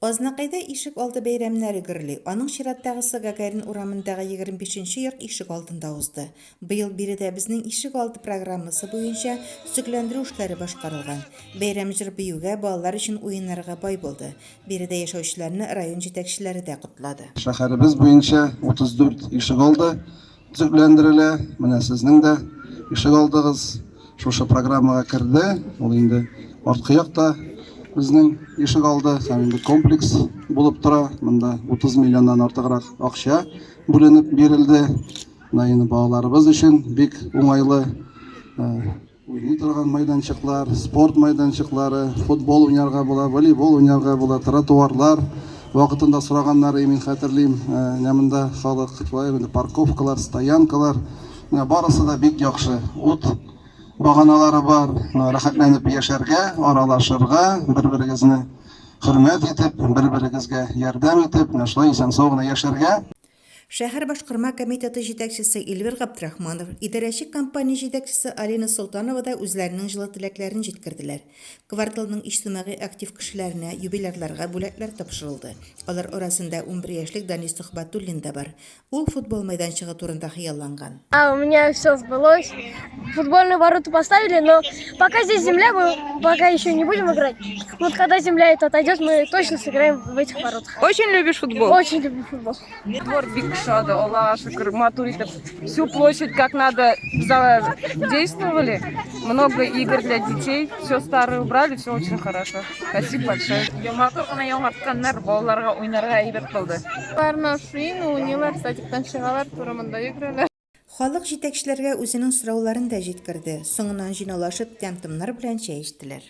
Азнакайда ишек алды бәйрәмнәре гөрли. Аның чираттагысы Гагарин урамындагы 25-нче йорт ишек алдында узды. Быел биредә безнең ишек алды программасы буенча төзекләндерү эшләре башкарылган. Бәйрәм җыр биюгә, балалар өчен уеннарга бай булды. Биредә яшәүчеләрне район җитәкчеләре дә котлады. Шәһәребез буенча 34 ишек алды төзекләндерелә. Менә сезнең дә ишек алдыгыз шушы программага керде. Ул инде арткы якта безнең ишек алды һәм инде комплекс булып тора. Монда 30 миллионнан артыграк акча бүленеп бирелде. Менә балаларыбыз өчен бик уңайлы уйный торган майданчыклар, спорт майданчыклары, футбол уйнарга була, волейбол уйнарга була, тротуарлар вакытында сораганнары мин хәтерлим. Монда халык парковкалар, стоянкалар барысы да бик яхшы. Ут баганалары бар, рәхәтләнеп яшәргә, аралашырга, бер-берегезне хөрмәт итеп, бер-берегезгә ярдәм итеп, шулай исән-сау гына яшәргә. Шәһәр башкарма комитеты җитәкчесе Эльвир Габдрахманов, идарәче компания җитәкчесе Алина Солтанова да үзләренең җылы теләкләрен җиткерделәр. Кварталның иҗтимагый актив кешеләренә юбилейларга бүләкләр тапшырылды. Алар арасында 11 яшьлек Данис Тухбатуллин да бар. Ул футбол майданчыгы турында хыялланган. У меня все сбылось. Футбольные ворота поставили, но пока здесь земля, мы пока еще не будем играть. Вот когда земля это отойдет, мы точно сыграем в этих воротах. Очень любишь футбол? Очень люблю футбол. Двор Бикшада, Аллах, шукр, матуристов. Всю площадь как надо задействовали. Много игр для детей. Все старое убрали, все очень хорошо. Спасибо большое. Университеттен чыгалар, турамында игрәләр. Халык җитәкчеләргә үзенең сорауларын да җиткерде. Соңыннан җыйналышып тәмтымнар белән чәй эчтеләр.